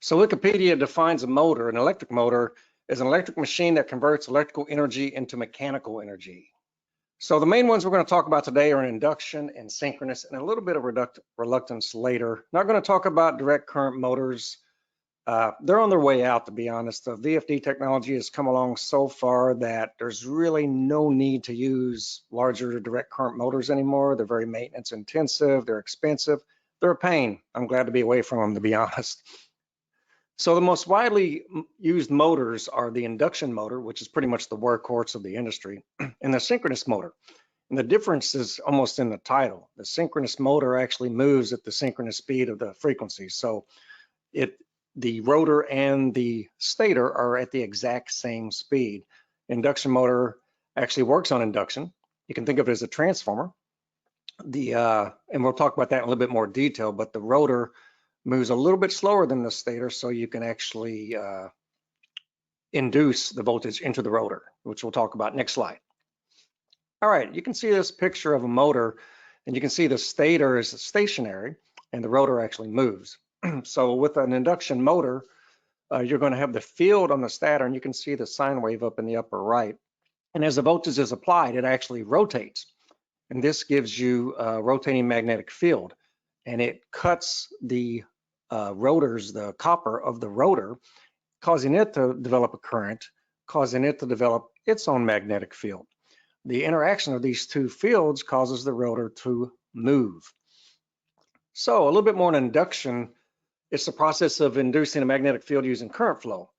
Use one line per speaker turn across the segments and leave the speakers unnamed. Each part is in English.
So Wikipedia defines a motor, an electric motor, as an electric machine that converts electrical energy into mechanical energy. So the main ones we're going to talk about today are induction and synchronous, and a little bit of reluctance later. Not going to talk about direct current motors. They're on their way out, to be honest. The VFD technology has come along so far that there's really no need to use larger direct current motors anymore. They're very maintenance intensive, they're expensive, they're a pain. I'm glad to be away from them, to be honest. So the most widely used motors are the induction motor, which is pretty much the workhorse of the industry, and the synchronous motor. And the difference is almost in the title. The synchronous motor actually moves at the synchronous speed of the frequency. So the rotor and the stator are at the exact same speed. Induction motor actually works on induction. You can think of it as a transformer. And we'll talk about that in a little bit more detail, but the rotor moves a little bit slower than the stator, so you can actually induce the voltage into the rotor, which we'll talk about next slide. All right, you can see this picture of a motor, and you can see the stator is stationary and the rotor actually moves. So with an induction motor, you're going to have the field on the stator, and you can see the sine wave up in the upper right. And as the voltage is applied, it actually rotates. And this gives you a rotating magnetic field, and it cuts the rotors, the copper of the rotor, causing it to develop a current, causing it to develop its own magnetic field. The interaction of these two fields causes the rotor to move. So a little bit more on induction. It's the process of inducing a magnetic field using current flow.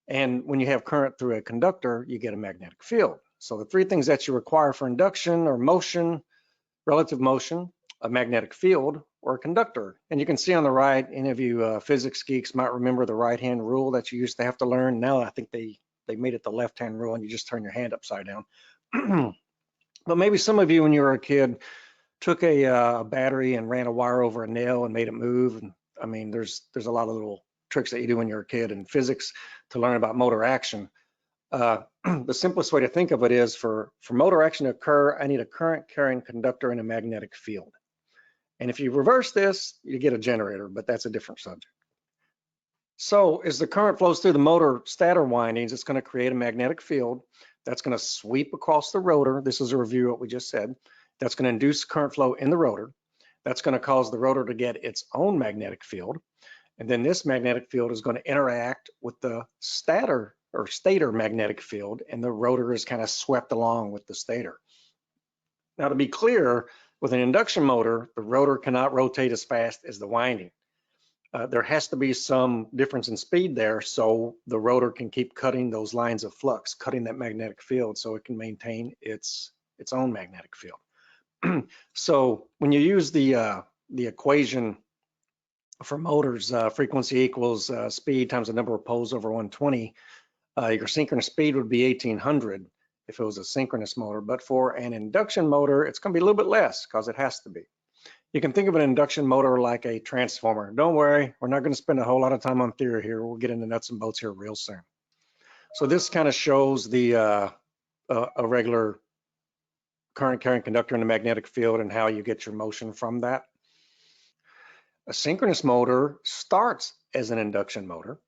And when you have current through a conductor, you get a magnetic field. So the three things that you require for induction are motion, relative motion, a magnetic field, or a conductor. And you can see on the right, any of you physics geeks might remember the right-hand rule that you used to have to learn. Now I think they made it the left-hand rule, and you just turn your hand upside down. But maybe some of you, when you were a kid, took a battery and ran a wire over a nail and made it move. And I mean, there's a lot of little tricks that you do when you're a kid in physics to learn about motor action. The simplest way to think of it is for motor action to occur, I need a current carrying conductor and a magnetic field. And if you reverse this, you get a generator, but that's a different subject. So as the current flows through the motor stator windings, it's going to create a magnetic field that's going to sweep across the rotor. This is a review of what we just said. That's going to induce current flow in the rotor. That's going to cause the rotor to get its own magnetic field. And then this magnetic field is going to interact with the stator magnetic field, and the rotor is kind of swept along with the stator. Now, to be clear, with an induction motor, the rotor cannot rotate as fast as the winding. There has to be some difference in speed there, so the rotor can keep cutting those lines of flux, cutting that magnetic field, so it can maintain its own magnetic field. So when you use the equation for motors, frequency equals speed times the number of poles over 120, your synchronous speed would be 1800 if it was a synchronous motor. But for an induction motor, it's going to be a little bit less because it has to be. You can think of an induction motor like a transformer. Don't worry, we're not going to spend a whole lot of time on theory here. We'll get into nuts and bolts here real soon. So this kind of shows the a regular current carrying conductor in a magnetic field and how you get your motion from that. A synchronous motor starts as an induction motor,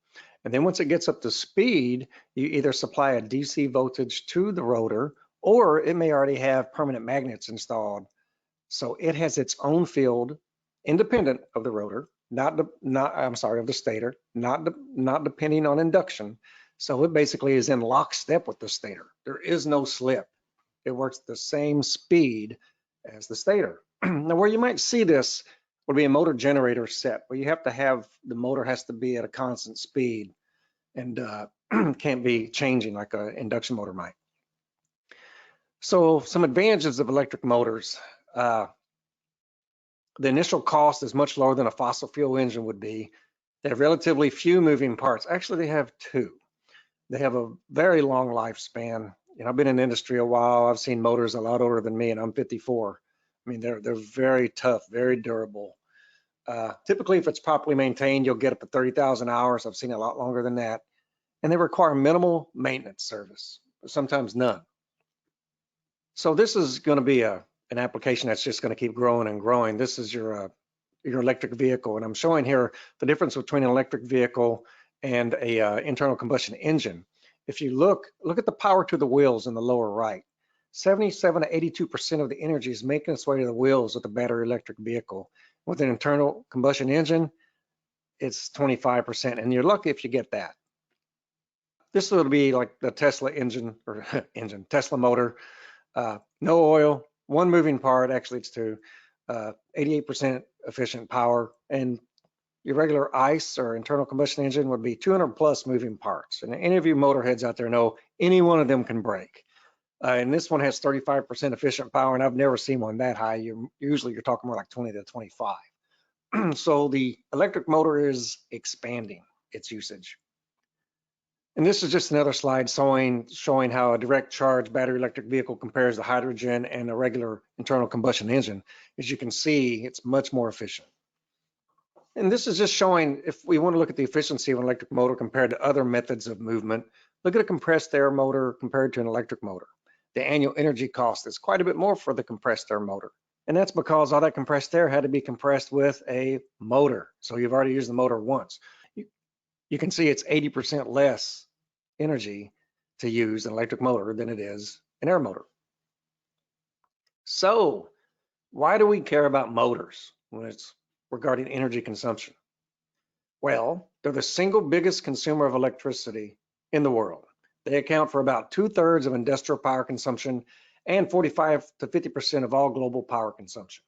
and then once it gets up to speed, you either supply a DC voltage to the rotor, or it may already have permanent magnets installed. So it has its own field independent of the rotor, of the stator, not depending on induction. So it basically is in lockstep with the stator. There is no slip. It works at the same speed as the stator. Now, where you might see this would be a motor generator set, where you have to have, the motor has to be at a constant speed and can't be changing like an induction motor might. So some advantages of electric motors. The initial cost is much lower than a fossil fuel engine would be. They have relatively few moving parts. Actually, they have two. They have a very long lifespan. You know, I've been in the industry a while. I've seen motors a lot older than me, and I'm 54. I mean, they're very tough, very durable. Typically, if it's properly maintained, you'll get up to 30,000 hours. I've seen a lot longer than that. And they require minimal maintenance service, sometimes none. So this is going to be an application that's just going to keep growing and growing. This is your your electric vehicle. And I'm showing here the difference between an electric vehicle and a internal combustion engine. If you look at the power to the wheels in the lower right, 77 to 82% of the energy is making its way to the wheels with a battery electric vehicle. With an internal combustion engine, it's 25%, and you're lucky if you get that. This will be like the Tesla engine or Tesla motor, no oil, one moving part, actually it's two, 88% efficient power, and your regular ICE or internal combustion engine would be 200 plus moving parts. And any of you motorheads out there know any one of them can break. And this one has 35% efficient power, and I've never seen one that high. Usually you're talking more like 20 to 25. So the electric motor is expanding its usage. And this is just another slide showing how a direct charge battery electric vehicle compares to hydrogen and a regular internal combustion engine. As you can see, it's much more efficient. And this is just showing, if we want to look at the efficiency of an electric motor compared to other methods of movement, look at a compressed air motor compared to an electric motor. The annual energy cost is quite a bit more for the compressed air motor. And that's because all that compressed air had to be compressed with a motor. So you've already used the motor once. You can see it's 80% less energy to use an electric motor than it is an air motor. So why do we care about motors when it's regarding energy consumption? Well, they're the single biggest consumer of electricity in the world. They account for about 2/3 of industrial power consumption and 45 to 50% of all global power consumption.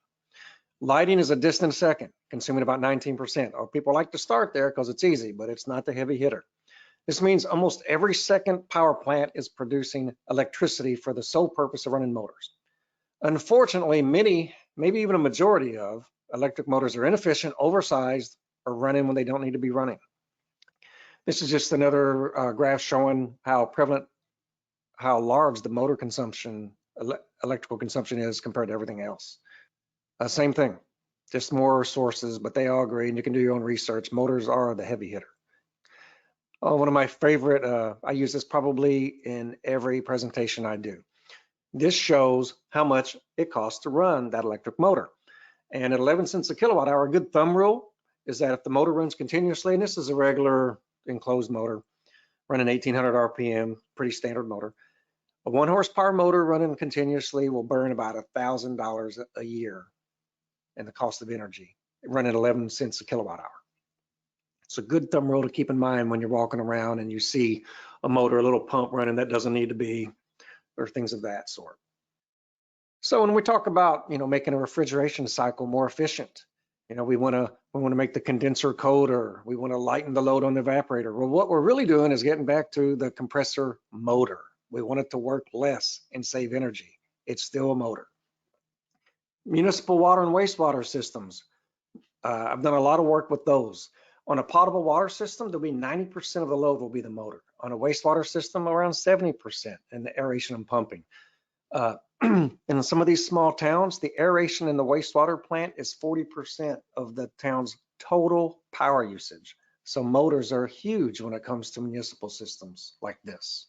Lighting is a distant second, consuming about 19%. Or people like to start there because it's easy, but it's not the heavy hitter. This means almost every second power plant is producing electricity for the sole purpose of running motors. Unfortunately, many, maybe even a majority of electric motors are inefficient, oversized, or running when they don't need to be running. This is just another graph showing how large the motor consumption, electrical consumption is compared to everything else. Same thing, just more sources, but they all agree, and you can do your own research. Motors are the heavy hitter. One of my favorite, I use this probably in every presentation I do. This shows how much it costs to run that electric motor. And at 11 cents a kilowatt hour, a good thumb rule is that if the motor runs continuously, and this is a regular enclosed motor running 1800 RPM, pretty standard motor, a 1 horsepower motor running continuously will burn about $1,000 a year in the cost of energy, running 11 cents a kilowatt hour. It's a good thumb rule to keep in mind when you're walking around and you see a motor, a little pump running that doesn't need to be, or things of that sort. So when we talk about, making a refrigeration cycle more efficient, we want to make the condenser colder, we want to lighten the load on the evaporator. Well, what we're really doing is getting back to the compressor motor. We want it to work less and save energy. It's still a motor. Municipal water and wastewater systems. I've done a lot of work with those. On a potable water system, there'll be 90% of the load will be the motor. On a wastewater system, around 70% in the aeration and pumping. In some of these small towns, the aeration in the wastewater plant is 40% of the town's total power usage. So motors are huge when it comes to municipal systems like this.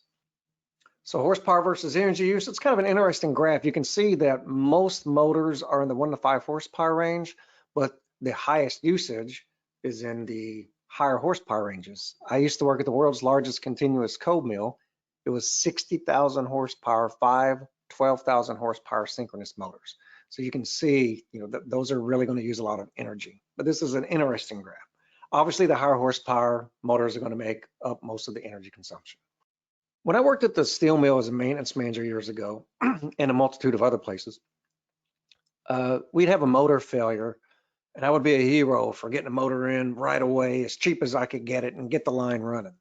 So horsepower versus energy use, it's kind of an interesting graph. You can see that most motors are in the 1 to 5 horsepower range, but the highest usage is in the higher horsepower ranges. I used to work at the world's largest continuous cold mill. It was 60,000 horsepower, 12,000 horsepower synchronous motors. So you can see, those are really going to use a lot of energy. But this is an interesting graph. Obviously, the higher horsepower motors are going to make up most of the energy consumption. When I worked at the steel mill as a maintenance manager years ago, and a multitude of other places, we'd have a motor failure, and I would be a hero for getting a motor in right away, as cheap as I could get it, and get the line running,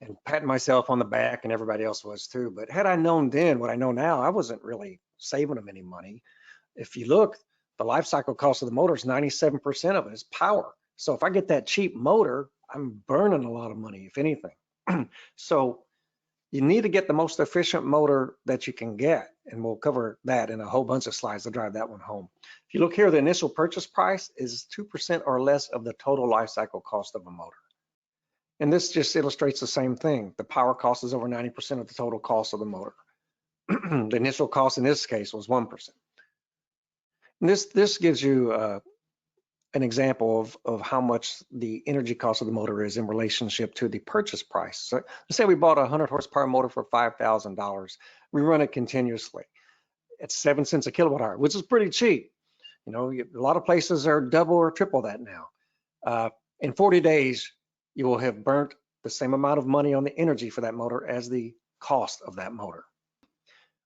and patting myself on the back, and everybody else was too. But had I known then what I know now, I wasn't really saving them any money. If you look, the life cycle cost of the motor is 97% of it is power. So if I get that cheap motor, I'm burning a lot of money, if anything. So you need to get the most efficient motor that you can get, and we'll cover that in a whole bunch of slides to drive that one home. If you look here, the initial purchase price is 2% or less of the total life cycle cost of a motor. And this just illustrates the same thing. The power cost is over 90% of the total cost of the motor. The initial cost in this case was 1%. And this gives you an example of how much the energy cost of the motor is in relationship to the purchase price. So let's say we bought a 100 horsepower motor for $5,000. We run it continuously. It's 7 cents a kilowatt hour, which is pretty cheap. You know, a lot of places are double or triple that now. In 40 days, you will have burnt the same amount of money on the energy for that motor as the cost of that motor.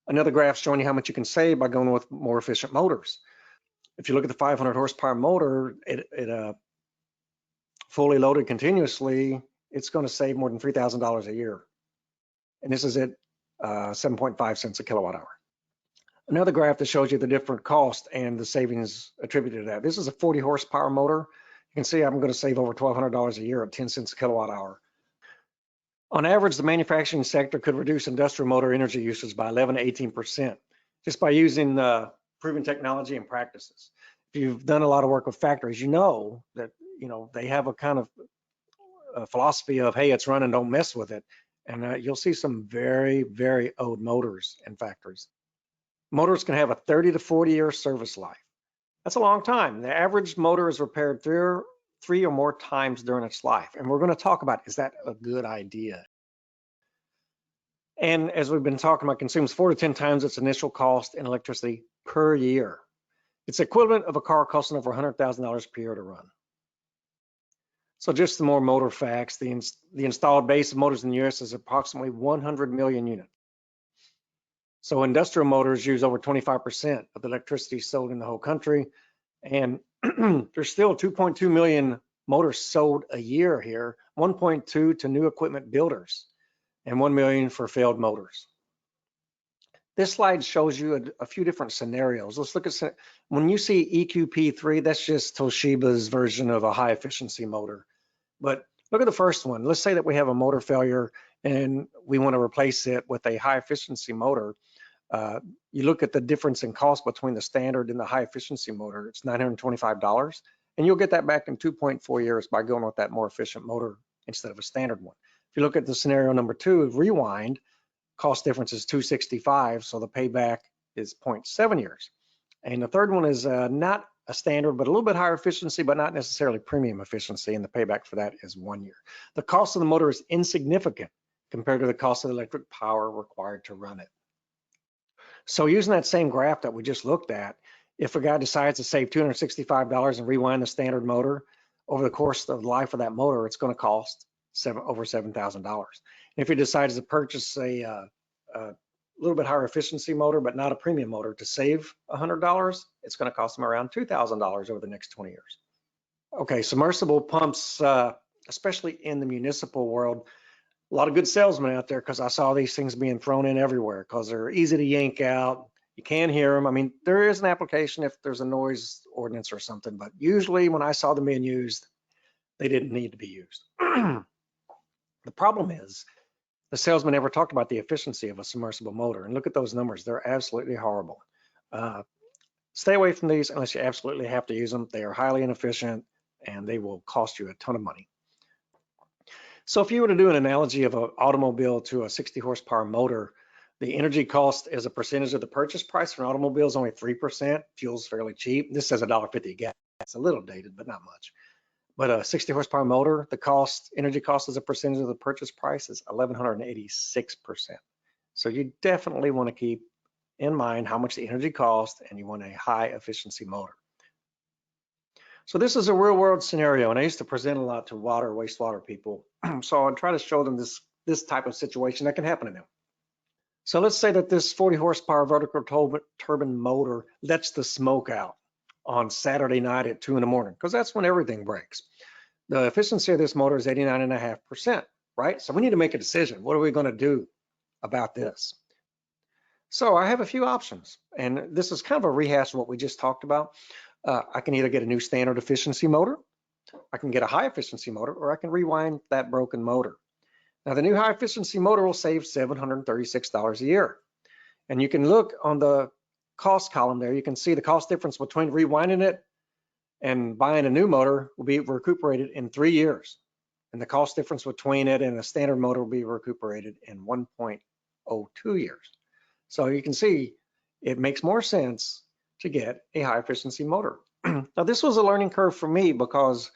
Another graph showing you how much you can save by going with more efficient motors. If you look at the 500 horsepower motor, it fully loaded continuously, it's going to save more than $3,000 a year. And this is at 7.5 cents a kilowatt hour. Another graph that shows you the different cost and the savings attributed to that. This is a 40 horsepower motor. You can see I'm going to save over $1,200 a year at 10 cents a kilowatt hour. On average, the manufacturing sector could reduce industrial motor energy usage by 11 to 18% just by using proven technology and practices. If you've done a lot of work with factories, you know that they have a kind of a philosophy of, hey, it's running, don't mess with it. And you'll see some very, very old motors in factories. Motors can have a 30 to 40 year service life. That's a long time. The average motor is repaired three or more times during its life. And we're going to talk about, is that a good idea? And as we've been talking about, consumes 4 to 10 times its initial cost in electricity per year. It's equivalent of a car costing over $100,000 per year to run. So just some more motor facts. The installed base of motors in the US is approximately 100 million units. So industrial motors use over 25% of the electricity sold in the whole country. And there's still 2.2 million motors sold a year here, 1.2 to new equipment builders, and 1 million for failed motors. This slide shows you a few different scenarios. Let's look at, when you see EQP3, that's just Toshiba's version of a high efficiency motor. But look at the first one. Let's say that we have a motor failure and we want to replace it with a high efficiency motor. You look at the difference in cost between the standard and the high efficiency motor, it's $925, and you'll get that back in 2.4 years by going with that more efficient motor instead of a standard one. If you look at the scenario number 2 of rewind, cost difference is $265, so the payback is 0.7 years. And the third one is not a standard, but a little bit higher efficiency, but not necessarily premium efficiency, and the payback for that is 1 year. The cost of the motor is insignificant compared to the cost of the electric power required to run it. So using that same graph that we just looked at, if a guy decides to save $265 and rewind the standard motor, over the course of the life of that motor, it's going to cost over $7,000. If he decides to purchase a little bit higher efficiency motor, but not a premium motor, to save $100, it's going to cost him around $2,000 over the next 20 years. Okay, submersible pumps, especially in the municipal world, a lot of good salesmen out there, because I saw these things being thrown in everywhere because they're easy to yank out. You can't hear them. I mean, there is an application if there's a noise ordinance or something, but usually when I saw them being used, they didn't need to be used. The problem is the salesman never talked about the efficiency of a submersible motor. And look at those numbers. They're absolutely horrible. Stay away from these unless you absolutely have to use them. They are highly inefficient and they will cost you a ton of money. So if you were to do an analogy of an automobile to a 60 horsepower motor, the energy cost as a percentage of the purchase price for an automobile is only 3%. Fuel's fairly cheap. This says $1.50 a gas. It's a little dated, but not much. But a 60 horsepower motor, the energy cost as a percentage of the purchase price is 1,186%. So you definitely want to keep in mind how much the energy costs, and you want a high efficiency motor. So this is a real world scenario, and I used to present a lot to wastewater people. So I'll try to show them this type of situation that can happen to them. So let's say that this 40 horsepower vertical turbine motor lets the smoke out on Saturday night at 2 in the morning, because that's when everything breaks. The efficiency of this motor is 89.5%, right? So we need to make a decision. What are we going to do about this? So I have a few options, and this is kind of a rehash of what we just talked about. I can either get a new standard efficiency motor, I can get a high efficiency motor, or I can rewind that broken motor. Now the new high efficiency motor will save $736 a year. And you can look on the cost column there, you can see the cost difference between rewinding it and buying a new motor will be recuperated in 3 years. And the cost difference between it and a standard motor will be recuperated in 1.02 years. So you can see it makes more sense to get a high efficiency motor. Now, this was a learning curve for me because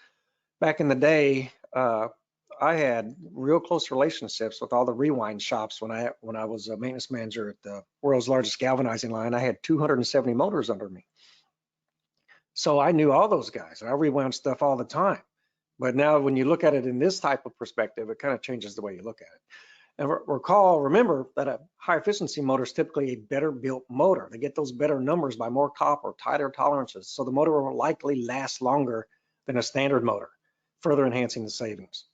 back in the day, I had real close relationships with all the rewind shops when I was a maintenance manager at the world's largest galvanizing line. I had 270 motors under me. So I knew all those guys, and I rewound stuff all the time. But now when you look at it in this type of perspective, it kind of changes the way you look at it. And remember that a high efficiency motor is typically a better built motor. They get those better numbers by more copper, tighter tolerances. So the motor will likely last longer than a standard motor, further enhancing the savings.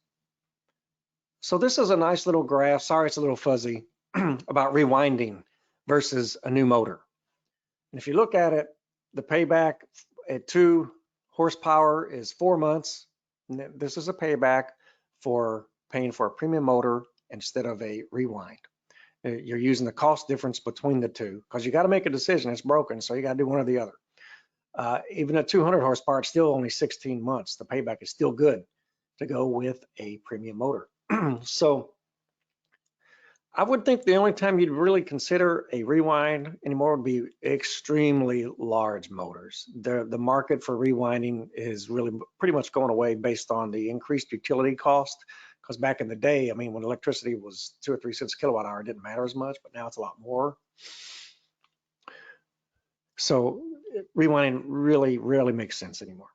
So this is a nice little graph. Sorry, it's a little fuzzy about rewinding versus a new motor. And if you look at it, the payback at 2 horsepower is 4 months. This is a payback for paying for a premium motor instead of a rewind. You're using the cost difference between the two because you got to make a decision. It's broken, so you got to do one or the other. Even at 200 horsepower, it's still only 16 months. The payback is still good to go with a premium motor. So I would think the only time you'd really consider a rewind anymore would be extremely large motors. The market for rewinding is really pretty much going away based on the increased utility cost. Because back in the day, I mean, when electricity was 2 or 3 cents a kilowatt hour, it didn't matter as much, but now it's a lot more. So rewinding really rarely makes sense anymore.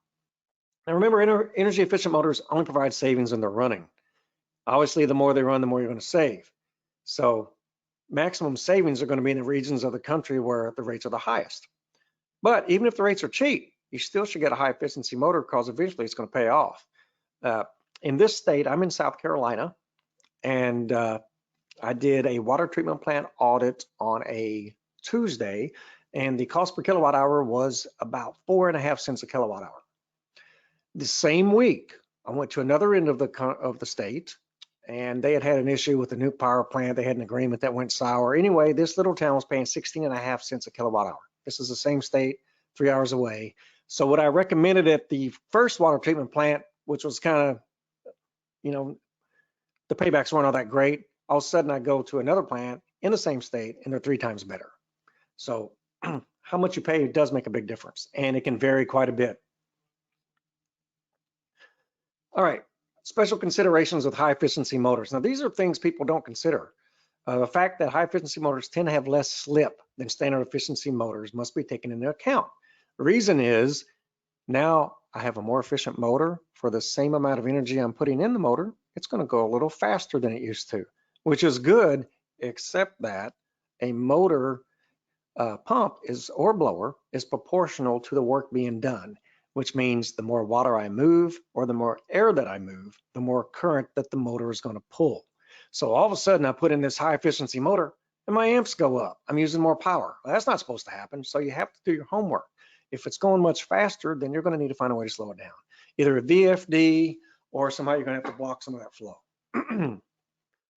Now remember, energy efficient motors only provide savings when they're running. Obviously, the more they run, the more you're going to save. So maximum savings are going to be in the regions of the country where the rates are the highest. But even if the rates are cheap, you still should get a high efficiency motor because eventually it's going to pay off. In this state, I'm in South Carolina, and I did a water treatment plant audit on a Tuesday, and the cost per kilowatt hour was about 4.5 cents a kilowatt hour. The same week, I went to another end of the state, and they had an issue with the new power plant. They had an agreement that went sour. Anyway, this little town was paying 16.5 cents a kilowatt hour. This is the same state, 3 hours away. So what I recommended at the first water treatment plant, which was kind of, the paybacks weren't all that great. All of a sudden I go to another plant in the same state and they're 3 times better. So how much you pay does make a big difference, and it can vary quite a bit. All right, special considerations with high efficiency motors. Now these are things people don't consider. The fact that high efficiency motors tend to have less slip than standard efficiency motors must be taken into account. The reason is now I have a more efficient motor for the same amount of energy I'm putting in the motor. It's going to go a little faster than it used to, which is good, except that a motor pump or blower is proportional to the work being done, which means the more water I move or the more air that I move, the more current that the motor is going to pull. So all of a sudden I put in this high efficiency motor and my amps go up. I'm using more power. Well, that's not supposed to happen. So you have to do your homework. If it's going much faster, then you're going to need to find a way to slow it down. Either a VFD or somehow you're going to have to block some of that flow.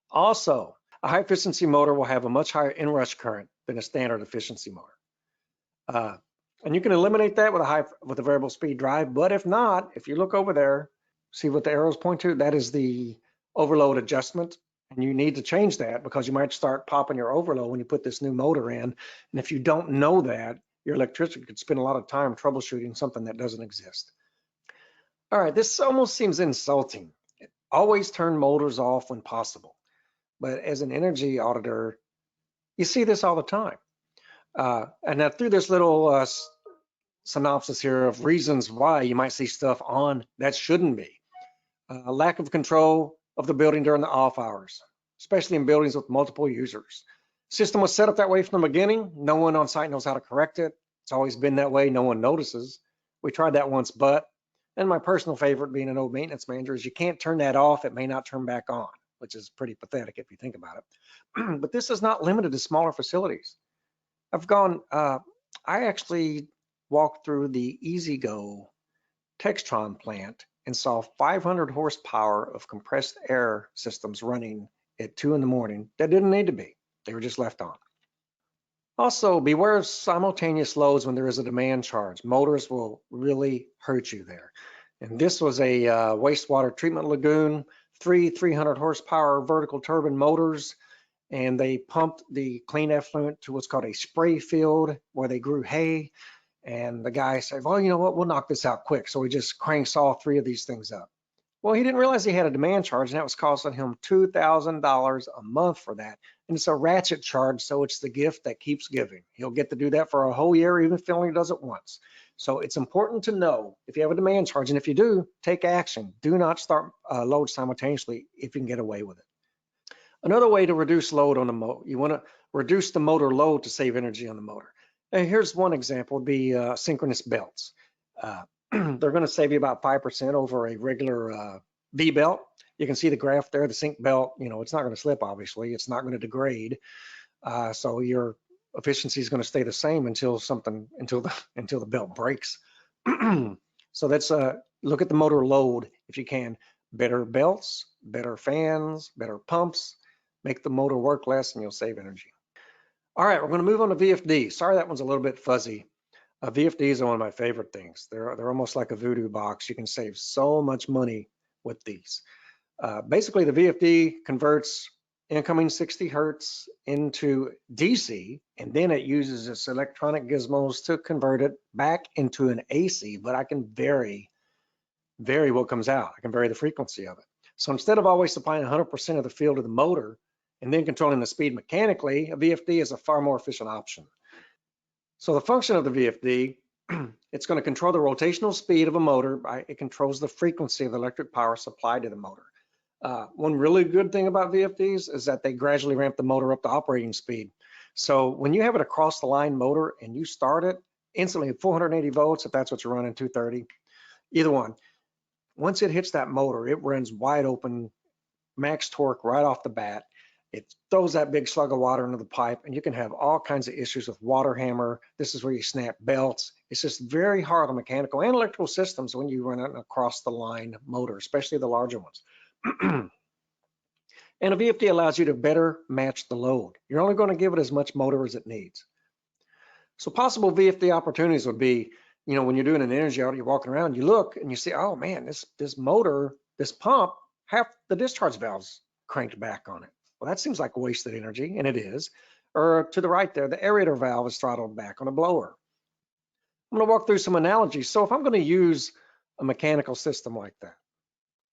Also, a high efficiency motor will have a much higher inrush current than a standard efficiency motor. And you can eliminate that with a variable speed drive. But if not, if you look over there, see what the arrows point to? That is the overload adjustment. And you need to change that because you might start popping your overload when you put this new motor in. And if you don't know that, your electrician could spend a lot of time troubleshooting something that doesn't exist. All right, this almost seems insulting. Always turn motors off when possible. But as an energy auditor, you see this all the time. And now through this little synopsis here of reasons why you might see stuff on that shouldn't be. Lack of control of the building during the off hours, especially in buildings with multiple users. System was set up that way from the beginning. No one on site knows how to correct it. It's always been that way. No one notices. We tried that once, but, and my personal favorite being an old maintenance manager is you can't turn that off. It may not turn back on, which is pretty pathetic if you think about it. But this is not limited to smaller facilities. I actually walked through the EasyGo Textron plant and saw 500 horsepower of compressed air systems running at 2 in the morning that didn't need to be. They were just left on. Also, beware of simultaneous loads when there is a demand charge. Motors will really hurt you there. And this was a wastewater treatment lagoon, 300 horsepower vertical turbine motors, and they pumped the clean effluent to what's called a spray field where they grew hay. And the guy said, well, you know what, we'll knock this out quick. So he just cranks all 3 of these things up. Well, he didn't realize he had a demand charge, and that was costing him $2,000 a month for that. And it's a ratchet charge, so it's the gift that keeps giving. He'll get to do that for a whole year, even if he only does it once. So it's important to know if you have a demand charge, and if you do, take action. Do not start load simultaneously if you can get away with it. Another way to reduce load on the motor, you want to reduce the motor load to save energy on the motor. And here's one example, would be synchronous belts. They're going to save you about 5% over a regular V belt. You can see the graph there, the sync belt, you know, it's not going to slip, obviously. It's not going to degrade. So your efficiency is going to stay the same until the belt breaks. So that's look at the motor load if you can. Better belts, better fans, better pumps, make the motor work less and you'll save energy. All right, we're going to move on to VFDs. Sorry, that one's a little bit fuzzy. VFDs are one of my favorite things. They're almost like a voodoo box. You can save so much money with these. Basically, the VFD converts incoming 60 hertz into DC, and then it uses its electronic gizmos to convert it back into an AC, but I can vary what comes out. I can vary the frequency of it. So instead of always supplying 100% of the field to the motor and then controlling the speed mechanically, a VFD is a far more efficient option. So the function of the VFD, it's going to control the rotational speed of a motor. It controls the frequency of the electric power supplied to the motor. One really good thing about VFDs is that they gradually ramp the motor up to operating speed. So when you have it across the line motor and you start it instantly at 480 volts, if that's what you're running, 230, either one. Once it hits that motor, it runs wide open, max torque right off the bat. It throws that big slug of water into the pipe, and you can have all kinds of issues with water hammer. This is where you snap belts. It's just very hard on mechanical and electrical systems when you run an across the line motor, especially the larger ones. And a VFD allows you to better match the load. You're only going to give it as much motor as it needs. So possible VFD opportunities would be, you know, when you're doing an energy audit, you're walking around, you look and you see, oh man, this motor, this pump, half the discharge valves cranked back on it. Well, that seems like wasted energy, and it is. Or to the right there, the aerator valve is throttled back on a blower. I'm going to walk through some analogies. So if I'm going to use a mechanical system like that,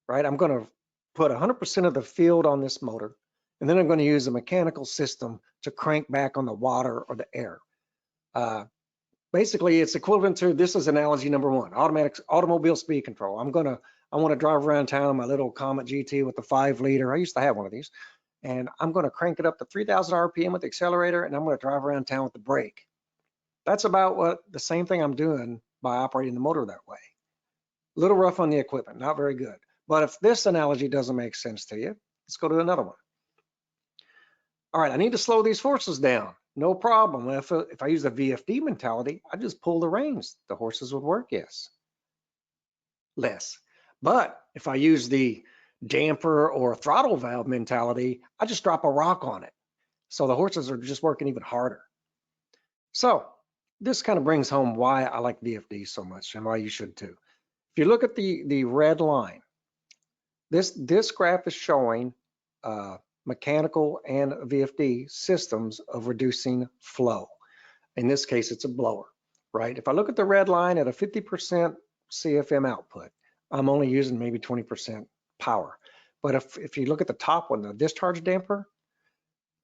right, I'm going to put 100% of the field on this motor, and then I'm going to use a mechanical system to crank back on the water or the air. Basically, it's equivalent to, this is analogy number one, automatic automobile speed control. I want to drive around town on my little Comet GT with the 5-liter. I used to have one of these. And I'm going to crank it up to 3,000 RPM with the accelerator, and I'm going to drive around town with the brake. That's about what the same thing I'm doing by operating the motor that way. A little rough on the equipment, not very good. But if this analogy doesn't make sense to you, let's go to another one. All right, I need to slow these horses down. No problem. If I use the VFD mentality, I just pull the reins. The horses would work, yes. Less. But if I use the damper or throttle valve mentality, I just drop a rock on it. So the horses are just working even harder. So this kind of brings home why I like VFDs so much and why you should too. If you look at the red line, this graph is showing mechanical and VFD systems of reducing flow. In this case, it's a blower, right? If I look at the red line at a 50% CFM output, I'm only using maybe 20% power. But if you look at the top one, the discharge damper,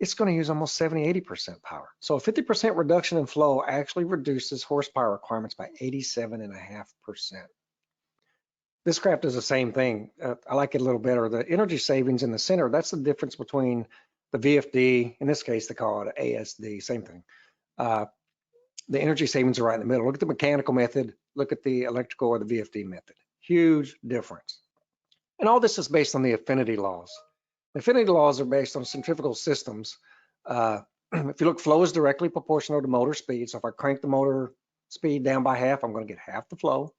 it's going to use almost 70–80% power. So a 50% reduction in flow actually reduces horsepower requirements by 87.5%. This graph does the same thing. I like it a little better. The energy savings in the center, that's the difference between the VFD, in this case, they call it ASD, same thing. The energy savings are right in the middle. Look at the mechanical method, look at the electrical or the VFD method. Huge difference. And all this is based on the affinity laws. The affinity laws are based on centrifugal systems. If you look, flow is directly proportional to motor speed. So if I crank the motor speed down by half, I'm going to get half the flow.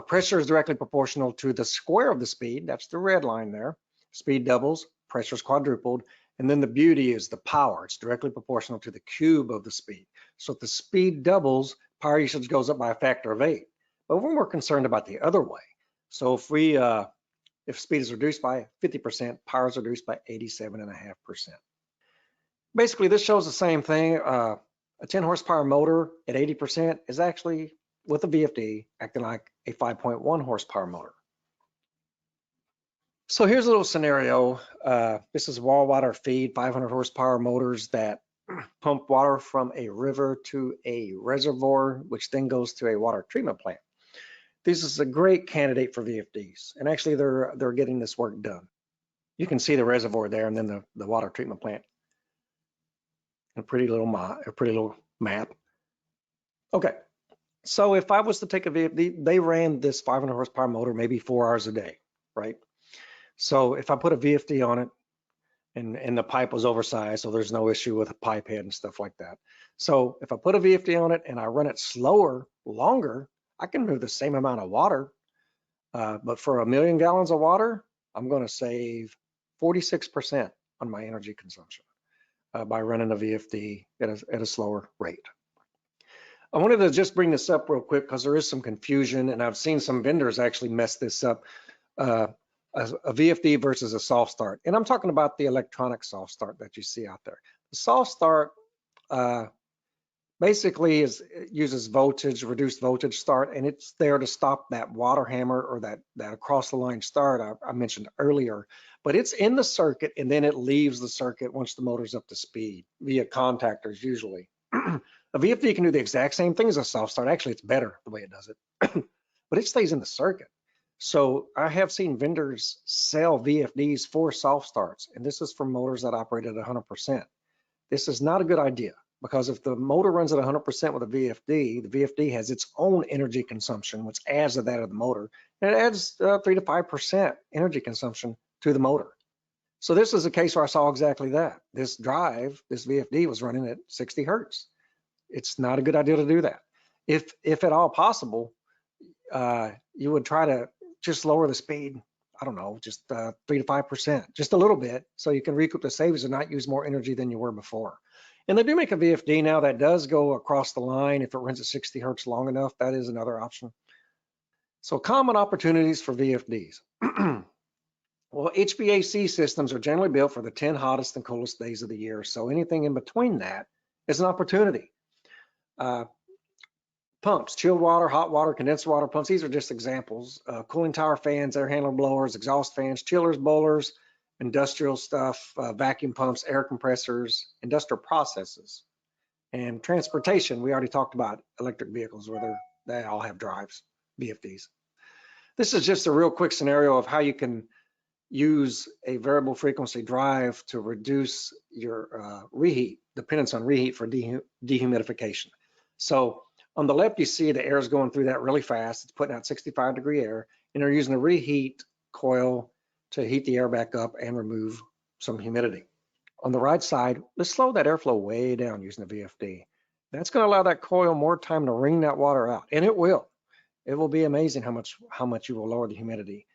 Pressure is directly proportional to the square of the speed. That's the red line there. Speed doubles, pressure is quadrupled. And then the beauty is the power. It's directly proportional to the cube of the speed. So if the speed doubles, power usage goes up by a factor of 8. But we're more concerned about the other way. So if speed is reduced by 50%, power is reduced by 87.5%. Basically, this shows the same thing. A 10 horsepower motor at 80% is actually with a VFD acting like a 5.1 horsepower motor. So here's a little scenario. This is wall water feed, 500 horsepower motors that pump water from a river to a reservoir, which then goes to a water treatment plant. This is a great candidate for VFDs, and actually they're getting this work done. You can see the reservoir there, and then the water treatment plant. A pretty little map. Okay, so if I was to take a VFD, they ran this 500 horsepower motor maybe 4 hours a day, right? So if I put a VFD on it, and the pipe was oversized, so there's no issue with a pipe head and stuff like that. So if I put a VFD on it and I run it slower, longer, I can move the same amount of water, but for 1 million gallons of water, I'm going to save 46% on my energy consumption by running a VFD at a slower rate. I wanted to just bring this up real quick because there is some confusion, and I've seen some vendors actually mess this up. A VFD versus a soft start. And I'm talking about the electronic soft start that you see out there. The soft start basically uses voltage, reduced voltage start, and it's there to stop that water hammer or that across the line start I mentioned earlier. But it's in the circuit and then it leaves the circuit once the motor's up to speed via contactors usually. A VFD can do the exact same thing as a soft start. Actually, it's better the way it does it, but it stays in the circuit. So I have seen vendors sell VFDs for soft starts, and this is for motors that operate at 100%. This is not a good idea because if the motor runs at 100% with a VFD, the VFD has its own energy consumption, which adds to that of the motor, and it adds 3 to 5% energy consumption to the motor. So this is a case where I saw exactly that. This VFD was running at 60 hertz. It's not a good idea to do that. If at all possible, you would try to just lower the speed, I don't know, just 3 to 5%, just a little bit, so you can recoup the savings and not use more energy than you were before. And they do make a VFD now that does go across the line. If it runs at 60 hertz long enough, that is another option. So common opportunities for VFDs. Well, HVAC systems are generally built for the 10 hottest and coolest days of the year. So anything in between that is an opportunity. Pumps, chilled water, hot water, condensed water pumps, these are just examples. Cooling tower fans, air handler blowers, exhaust fans, chillers, boilers, industrial stuff, vacuum pumps, air compressors, industrial processes. And transportation, we already talked about electric vehicles where they all have drives, VFDs. This is just a real quick scenario of how you can use a variable frequency drive to reduce your reheat, dependence on reheat for dehumidification. So on the left, you see the air is going through that really fast. It's putting out 65-degree air, and they're using a reheat coil to heat the air back up and remove some humidity. On the right side, let's slow that airflow way down using the VFD. That's going to allow that coil more time to wring that water out, and it will. It will be amazing how much you will lower the humidity.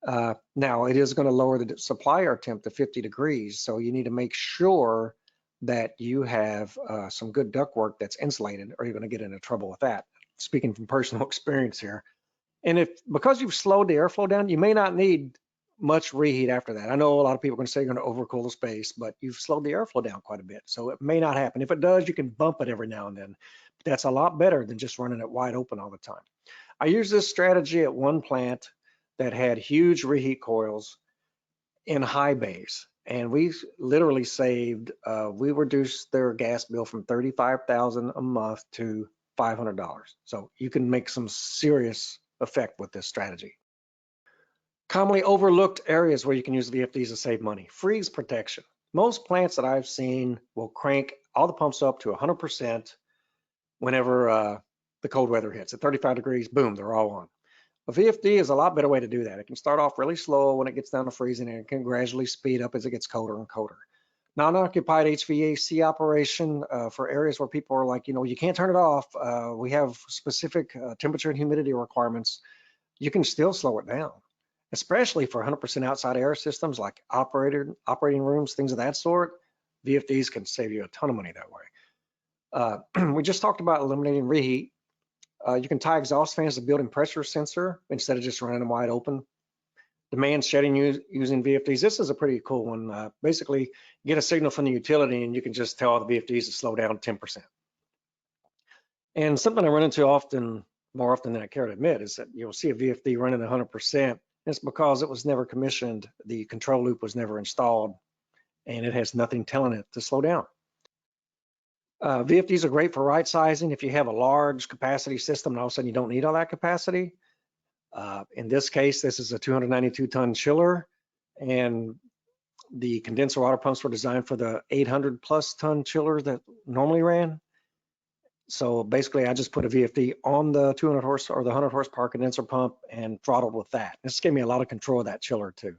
Now, it is going to lower the supply air temp to 50 degrees, so you need to make sure that you have some good ductwork that's insulated, or you're going to get into trouble with that. Speaking from personal experience here. And because you've slowed the airflow down, you may not need much reheat after that. I know a lot of people are going to say you're going to overcool the space, but you've slowed the airflow down quite a bit, so it may not happen. If it does, you can bump it every now and then. But that's a lot better than just running it wide open all the time. I used this strategy at one plant that had huge reheat coils in high bays, and we literally saved, we reduced their gas bill from $35,000 a month to $500. So you can make some serious effect with this strategy. Commonly overlooked areas where you can use VFDs to save money. Freeze protection. Most plants that I've seen will crank all the pumps up to 100% whenever the cold weather hits. At 35 degrees, boom, they're all on. A VFD is a lot better way to do that. It can start off really slow when it gets down to freezing, and it can gradually speed up as it gets colder and colder. Non-occupied HVAC operation for areas where people are like, you can't turn it off. We have specific temperature and humidity requirements. You can still slow it down, especially for 100% outside air systems like operating rooms, things of that sort. VFDs can save you a ton of money that way. We just talked about eliminating reheat. You can tie exhaust fans to built-in pressure sensor instead of just running them wide open. Demand shedding using VFDs. This is a pretty cool one. Basically, you get a signal from the utility and you can just tell the VFDs to slow down 10%. And something I run into often more often than I care to admit, is that you'll see a VFD running 100%. It's because it was never commissioned, the control loop was never installed, and it has nothing telling it to slow down. VFDs are great for right sizing if you have a large capacity system and all of a sudden you don't need all that capacity. In this case, this is a 292-ton chiller, and the condenser water pumps were designed for the 800+ ton chiller that normally ran. So basically, I just put a VFD on the 200 horse or the 100 horsepower condenser pump and throttled with that. This gave me a lot of control of that chiller too.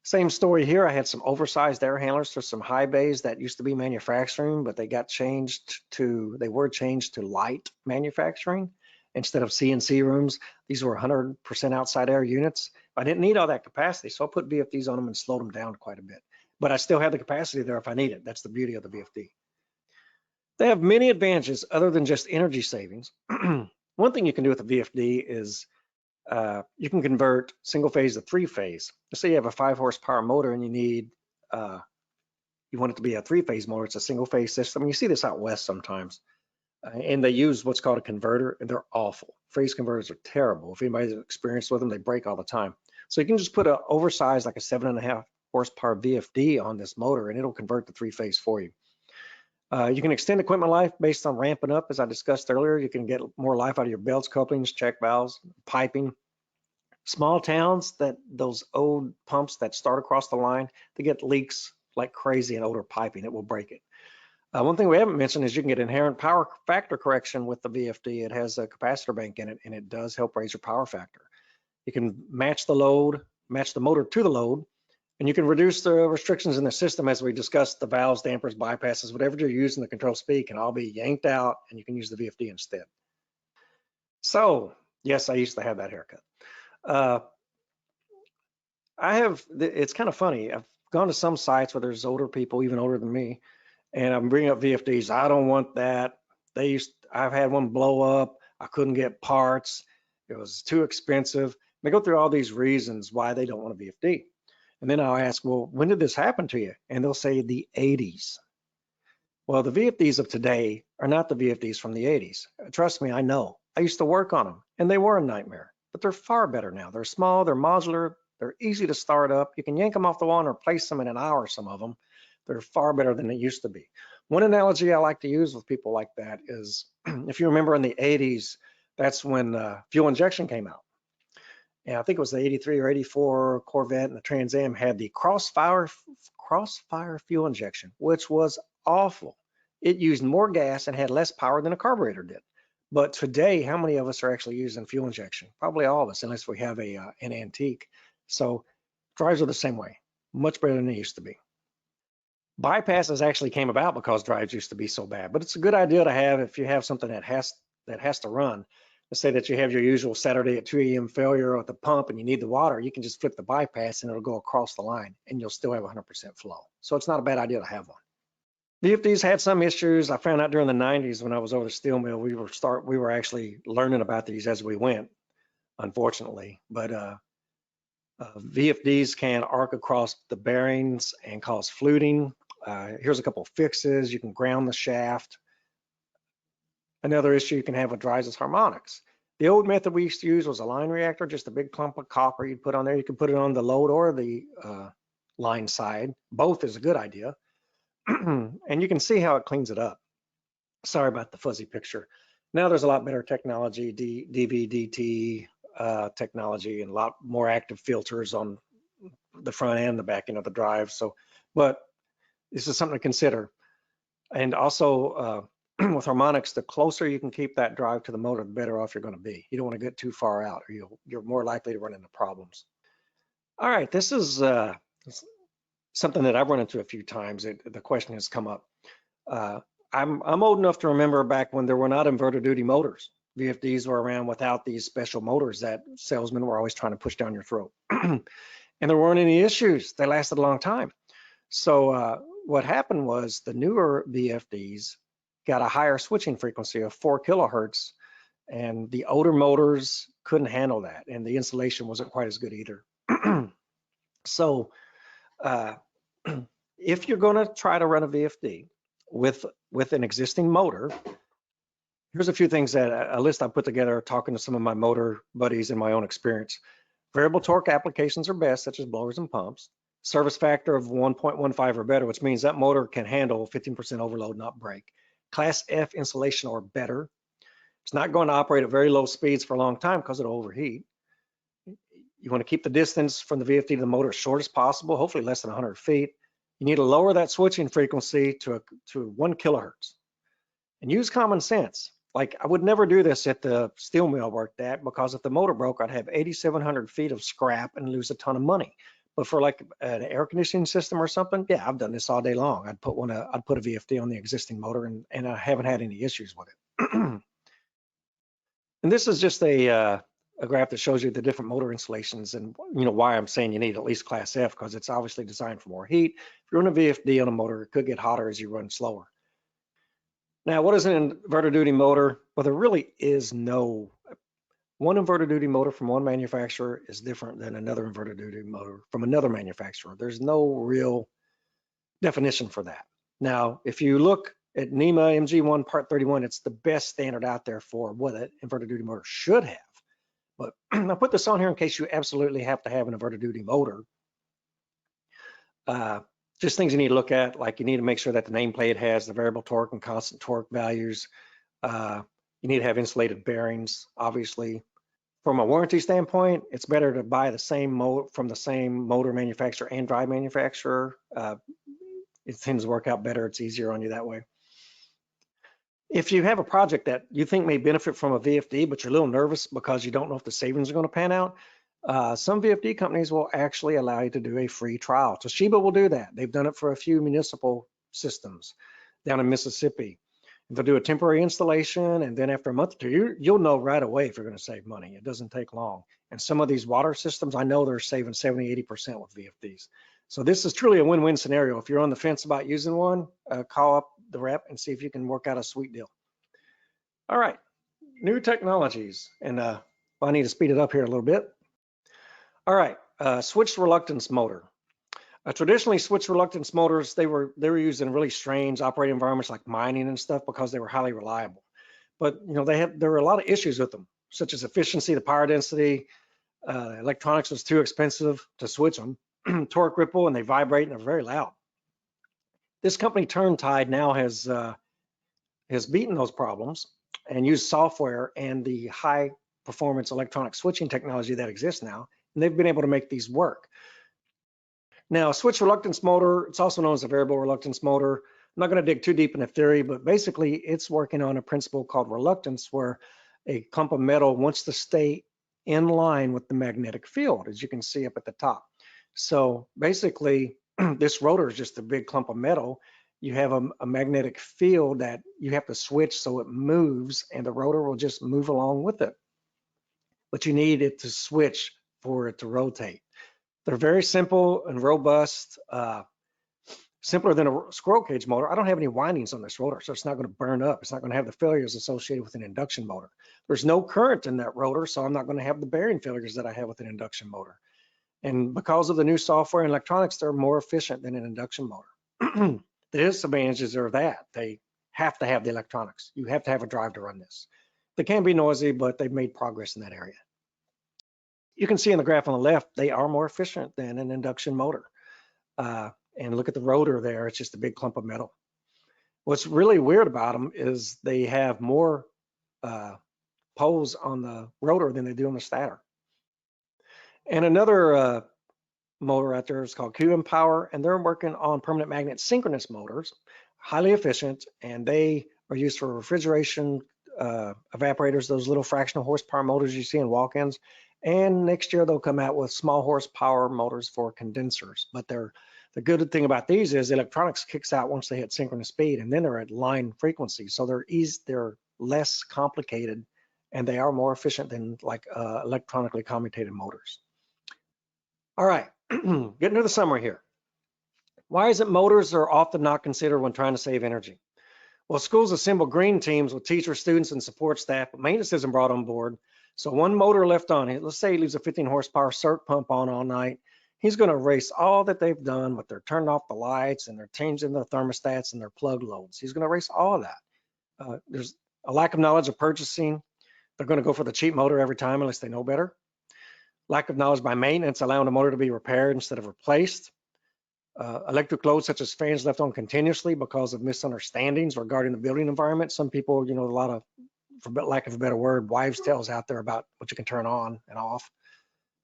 Same story here. I had some oversized air handlers for some high bays that used to be manufacturing, but they were changed to light manufacturing instead of CNC rooms. These were 100% outside air units. I didn't need all that capacity, so I put VFDs on them and slowed them down quite a bit. But I still had the capacity there if I need it. That's the beauty of the VFD. They have many advantages other than just energy savings. One thing you can do with a VFD is you can convert single phase to three phase. Let's say you have a 5 horsepower motor and you want it to be a 3-phase motor. It's a single phase system. And you see this out west sometimes. And they use what's called a converter, and they're awful. Phase converters are terrible. If anybody's experienced with them, they break all the time. So you can just put an oversized, like a 7.5 horsepower VFD on this motor, and it'll convert to 3-phase for you. You can extend equipment life based on ramping up, as I discussed earlier. You can get more life out of your belts, couplings, check valves, piping. Small towns, those old pumps that start across the line, they get leaks like crazy in older piping. It will break it. One thing we haven't mentioned is you can get inherent power factor correction with the VFD. It has a capacitor bank in it, and it does help raise your power factor. You can match the motor to the load, and you can reduce the restrictions in the system, as we discussed, the valves, dampers, bypasses, whatever you're using the control speed can all be yanked out, and you can use the VFD instead. So, yes, I used to have that haircut. It's kind of funny. I've gone to some sites where there's older people, even older than me, and I'm bringing up VFDs. I don't want that. I've had one blow up. I couldn't get parts. It was too expensive. They go through all these reasons why they don't want a VFD. And then I'll ask, well, when did this happen to you? And they'll say the 80s. Well, the VFDs of today are not the VFDs from the 80s. Trust me, I know. I used to work on them, and they were a nightmare, but they're far better now. They're small, they're modular, they're easy to start up. You can yank them off the wall and replace them in an hour, some of them. They're far better than they used to be. One analogy I like to use with people like that is, if you remember in the 80s, that's when fuel injection came out. And I think it was the 83 or 84 Corvette and the Trans Am had the crossfire fuel injection, which was awful. It used more gas and had less power than a carburetor did. But today, how many of us are actually using fuel injection? Probably all of us, unless we have an antique. So drives are the same way, much better than they used to be. Bypasses actually came about because drives used to be so bad, but it's a good idea to have if you have something that has to run. Let's say that you have your usual Saturday at 2 a.m. failure at the pump and you need the water, you can just flip the bypass and it'll go across the line and you'll still have 100% flow. So it's not a bad idea to have one. VFDs had some issues. I found out during the 90s when I was over the steel mill, we were actually learning about these as we went, unfortunately. But VFDs can arc across the bearings and cause fluting. Here's a couple of fixes. You can ground the shaft. Another issue you can have with drives is harmonics. The old method we used to use was a line reactor, just a big clump of copper you'd put on there. You can put it on the load or the line side. Both is a good idea. And you can see how it cleans it up. Sorry about the fuzzy picture. Now there's a lot better technology, DV/DT technology, and a lot more active filters on the front and the back end of the drive. So, but this is something to consider. And also with harmonics, the closer you can keep that drive to the motor, the better off you're going to be. You don't want to get too far out, or you're more likely to run into problems. All right, this is something that I've run into a few times. The question has come up. I'm old enough to remember back when there were not inverter duty motors. VFDs were around without these special motors that salesmen were always trying to push down your throat. And there weren't any issues. They lasted a long time. So what happened was the newer VFDs got a higher switching frequency of 4 kilohertz, and the older motors couldn't handle that, and the insulation wasn't quite as good either. So if you're going to try to run a VFD with an existing motor, Here's a few things that a list I put together talking to some of my motor buddies and my own experience. Variable torque applications are best, such as blowers and pumps. Service factor of 1.15 or better, which means that motor can handle 15% overload, not break. Class F insulation or better. It's not going to operate at very low speeds for a long time because it'll overheat. You want to keep the distance from the VFD to the motor as short as possible, hopefully less than 100 feet. You need to lower that switching frequency to 1 kilohertz. And use common sense. Like, I would never do this at the steel mill I worked at, because if the motor broke, I'd have 8,700 feet of scrap and lose a ton of money. But for like an air conditioning system or something, yeah, I've done this all day long. I'd put a VFD on the existing motor, and I haven't had any issues with it. And this is just a graph that shows you the different motor installations, and why I'm saying you need at least Class F, because it's obviously designed for more heat. If you run a VFD on a motor, it could get hotter as you run slower. Now, what is an inverter duty motor? Well, there really is no one inverter duty motor from one manufacturer is different than another inverter duty motor from another manufacturer. There's no real definition for that. Now, if you look at NEMA MG1 Part 31, it's the best standard out there for what an inverter duty motor should have. But I put this on here in case you absolutely have to have an inverter duty motor. Just things you need to look at, like you need to make sure that the nameplate has the variable torque and constant torque values. You need to have insulated bearings, obviously. From a warranty standpoint, it's better to buy the same motor from the same motor manufacturer and drive manufacturer. It tends to work out better. It's easier on you that way. If you have a project that you think may benefit from a VFD, but you're a little nervous because you don't know if the savings are going to pan out, some VFD companies will actually allow you to do a free trial. Toshiba will do that. They've done it for a few municipal systems down in Mississippi. They'll do a temporary installation, and then after a month or two, you'll know right away if you're going to save money. It doesn't take long. And some of these water systems, I know they're saving 70, 80% with VFDs. So this is truly a win-win scenario. If you're on the fence about using one, call up the rep and see if you can work out a sweet deal. All right, new technologies. And I need to speed it up here a little bit. All right, switched reluctance motor. Traditionally, switched reluctance motors, they were used in really strange operating environments like mining and stuff because they were highly reliable. But there were a lot of issues with them, such as efficiency, the power density, electronics was too expensive to switch them, torque ripple, and they vibrate and they're very loud. This company Turntide now has beaten those problems and used software and the high performance electronic switching technology that exists now, and they've been able to make these work. Now, a switch reluctance motor, it's also known as a variable reluctance motor. I'm not going to dig too deep into theory, but basically it's working on a principle called reluctance, where a clump of metal wants to stay in line with the magnetic field, as you can see up at the top. So basically, this rotor is just a big clump of metal. You have a magnetic field that you have to switch so it moves, and the rotor will just move along with it. But you need it to switch for it to rotate. They're very simple and robust, simpler than a squirrel cage motor. I don't have any windings on this rotor, so it's not going to burn up. It's not going to have the failures associated with an induction motor. There's no current in that rotor, so I'm not going to have the bearing failures that I have with an induction motor. And because of the new software and electronics, they're more efficient than an induction motor. The disadvantages are that they have to have the electronics. You have to have a drive to run this. They can be noisy, but they've made progress in that area. You can see in the graph on the left, they are more efficient than an induction motor. And look at the rotor there, it's just a big clump of metal. What's really weird about them is they have more poles on the rotor than they do on the stator. And another motor out there is called QM Power, and they're working on permanent magnet synchronous motors, highly efficient, and they are used for refrigeration, evaporators, those little fractional horsepower motors you see in walk-ins. And next year they'll come out with small horsepower motors for condensers. But the good thing about these is the electronics kicks out once they hit synchronous speed, and then they're at line frequency. So they're less complicated, and they are more efficient than like electronically commutated motors. All right, getting to the summary here. Why is it motors are often not considered when trying to save energy? Well, schools assemble green teams with teachers, students, and support staff, but maintenance isn't brought on board. So one motor left on it, let's say he leaves a 15 horsepower CERT pump on all night. He's going to erase all that they've done, but they're turning off the lights and they're changing their thermostats and their plug loads. He's going to erase all of that. There's A lack of knowledge of purchasing. They're going to go for the cheap motor every time unless they know better. Lack of knowledge by maintenance, allowing the motor to be repaired instead of replaced. Electric loads such as fans left on continuously because of misunderstandings regarding the building environment. Some people, a lot of, for lack of a better word, wives' tales out there about what you can turn on and off.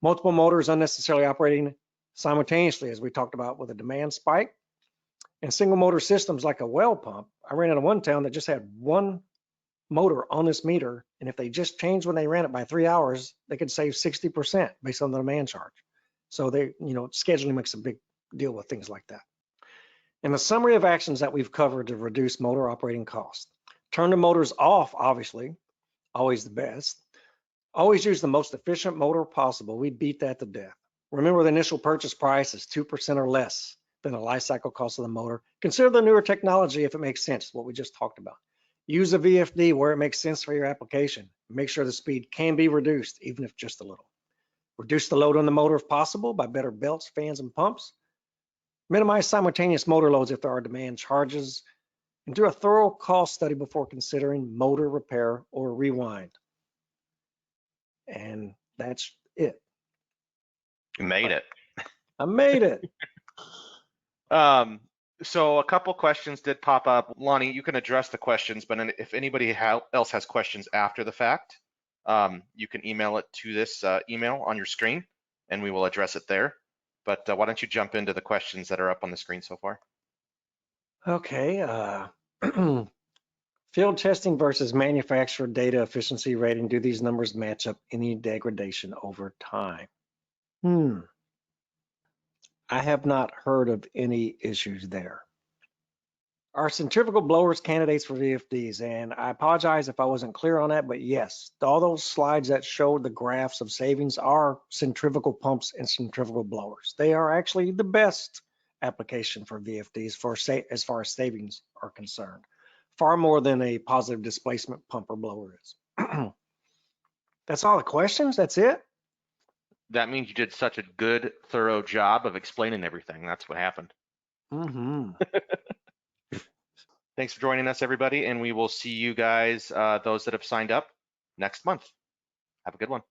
Multiple motors unnecessarily operating simultaneously, as we talked about with a demand spike. And single motor systems like a well pump. I ran into one town that just had one motor on this meter, and if they just changed when they ran it by 3 hours, they could save 60% based on the demand charge. So scheduling makes a big deal with things like that. And the summary of actions that we've covered to reduce motor operating costs. Turn the motors off, obviously, always the best. Always use the most efficient motor possible. We beat that to death. Remember, the initial purchase price is 2% or less than the life cycle cost of the motor. Consider the newer technology if it makes sense, what we just talked about. Use a VFD where it makes sense for your application. Make sure the speed can be reduced, even if just a little. Reduce the load on the motor if possible by better belts, fans, and pumps. Minimize simultaneous motor loads if there are demand charges. And do a thorough cost study before considering motor repair or rewind. And that's it.
You made it.
I made it.
So a couple questions did pop up. Lonnie, you can address the questions, but if anybody else has questions after the fact, you can email it to this email on your screen, and we will address it there. But why don't you jump into the questions that are up on the screen so far?
Okay. Field testing versus manufacturer data efficiency rating. Do these numbers match up any degradation over time? I have not heard of any issues there. Are centrifugal blowers candidates for VFDs? And I apologize if I wasn't clear on that, but yes, all those slides that showed the graphs of savings are centrifugal pumps and centrifugal blowers. They are actually the best application for VFDs as far as savings are concerned, far more than a positive displacement pump or blower is. That's all the questions? That's it?
That means you did such a good, thorough job of explaining everything. That's what happened. Thanks for joining us, everybody, and we will see you guys, those that have signed up, next month. Have a good one.